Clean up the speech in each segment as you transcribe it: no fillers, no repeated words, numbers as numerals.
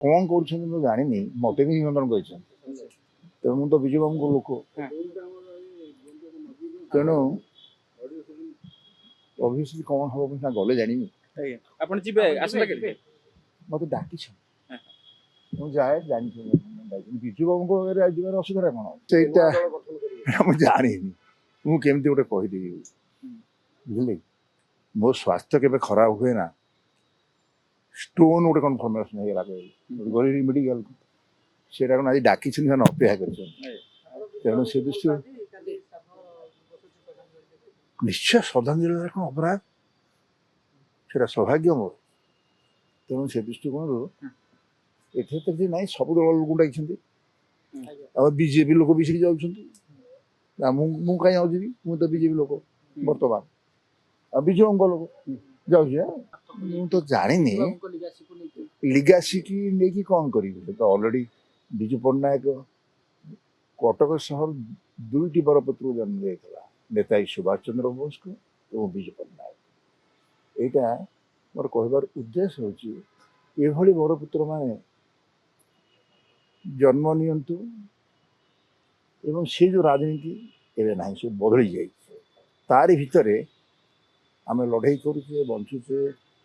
କ'ଣ କରୁଛନ୍ତି ମୁଁ ଜାଣିନି, ମୋତେ ବି ନିମନ୍ତ୍ରଣ କରିଛନ୍ତି। ତେଣୁ ମୁଁ ତ ବିଜୁ ବାବୁଙ୍କ ଲୋକ, ତେଣୁ ଅଭିୟସଲି କ'ଣ ହବ ମୁଁ ସିନା ଗଲେ ଜାଣିବି। ଆପଣ ଯିବେ ଆସନ୍ତା କାଲି? ମୋତେ ଡାକିଛନ୍ତି, ମୁଁ ଯାଏ ଜାଣିଛି। ବିଜୁ ବାବୁଙ୍କ ପାଖରେ ଯିବାର ଅସୁବିଧା କ'ଣ ସେଇଟା ମୁଁ ଜାଣିନି। ମୁଁ କେମିତି ଗୋଟେ କହିଦେବି, ବୁଝିଲେ? ମୋ ସ୍ୱାସ୍ଥ୍ୟ କେବେ ଖରାପ ହୁଏ ନା। ଷ୍ଟୋନ୍ ଗୋଟେ କନଫର୍ମେସନ୍ ହେଇଗଲା ଗଲି ମେଡ଼ିକାଲକୁ, ସେଇଟା କ'ଣ ଆଜି ଡାକିଛନ୍ତି ସେମାନେ ଅପେକ୍ଷା କରିଛନ୍ତି। ତେଣୁ ସେ ଦୃଷ୍ଟିରୁ ନିଶ୍ଚୟ ଶ୍ରଦ୍ଧାଞ୍ଜଳି ଦେବା କ'ଣ ଅପରାଧ, ସେଇଟା ସୌଭାଗ୍ୟ ମୋର। ତେଣୁ ସେ ଦୃଷ୍ଟିକୋଣରୁ ଏଥିରେ ତ କିଛି ନାହିଁ, ସବୁ ଦଳ ଲୋକ ଡାକିଛନ୍ତି। ଆଉ ବିଜେପି ଲୋକ ବି ସେଠି ଯାଉଛନ୍ତି। ମୁଁ କାହିଁ ଆଉ ଯିବି, ମୁଁ ତ ବିଜେପି ଲୋକ ବର୍ତ୍ତମାନ, ଆଉ ବିଜୁ ବାବୁଙ୍କ ଲୋକ ଯାଉଛି। ମୁଁ ତ ଜାଣିନି ଲିଗାସି କି ନେଇକି କ'ଣ କରିବି। ତ ଅଲରେଡ଼ି ବିଜୁ ପଟ୍ଟନାୟକ କଟକ ସହର ଦୁଇଟି ବରପତ୍ରକୁ ଜନ୍ମ ଦେଇଥିଲା, ନେତାଜୀ ସୁଭାଷ ଚନ୍ଦ୍ର ବୋଷଙ୍କୁ ଏବଂ ବିଜୁ ପଟ୍ଟନାୟକ। ଏଇଟା ମୋର କହିବାର ଉଦ୍ଦେଶ୍ୟ ହେଉଛି ଏଭଳି ବରପୁତ୍ରମାନେ ଜନ୍ମ ନିଅନ୍ତୁ ଏବଂ ସେ ଯେଉଁ ରାଜନୀତି ଏବେ ନାହିଁ, ସବୁ ବଦଳି ଯାଇଛି। ତାରି ଭିତରେ ଆମେ ଲଢ଼େଇ କରୁଛେ, ବଞ୍ଚୁଛେ।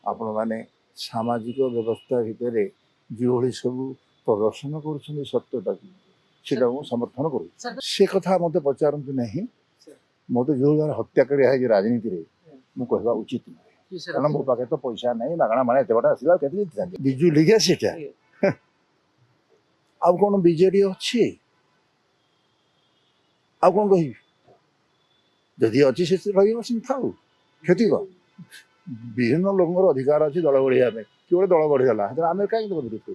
ଆପଣମାନେ ସାମାଜିକ ବ୍ୟବସ୍ଥା ଭିତରେ ଯେଉଁଭଳି ସବୁ ପ୍ରଦର୍ଶନ କରୁଛନ୍ତି ସତ୍ୟତାକୁ, ସେଇଟା ମୁଁ ସମର୍ଥନ କରୁଛି। ସେ କଥା ମୋତେ ପଚାରନ୍ତୁ ନାହିଁ। ମୋତେ ଯେଉଁ ଦ୍ୱାରା ହତ୍ୟା କରିବା ହେଇଛି ରାଜନୀତିରେ, ମୁଁ କହିବା ଉଚିତ ନୁହେଁ। କାରଣ ମୋ ପାଖରେ ତ ପଇସା ନାହିଁ, ମାଗଣା ମାଣା ଏତେ ବାଟ ଆସିଲା କେତେ ଜିତିଥାନ୍ତି। ବିଜୁ ଲିଗା ସେଇଟା ଆଉ କ'ଣ ବିଜେଡି ଅଛି, ଆଉ କ'ଣ କହିବି? ଯଦି ଅଛି ସେ ରହିବ, ସେମିତି ଥାଉ, କ୍ଷତି କ'ଣ? ବିଭିନ୍ନ ଲୋକଙ୍କର ଅଧିକାର ଅଛି ଦଳ ବଢ଼ିବା ପାଇଁ। କିଏ ଗୋଟେ ଦଳ ବଢ଼ିଗଲା, ଆମେ କାହିଁକି ବିରୋଧ କରିବୁ?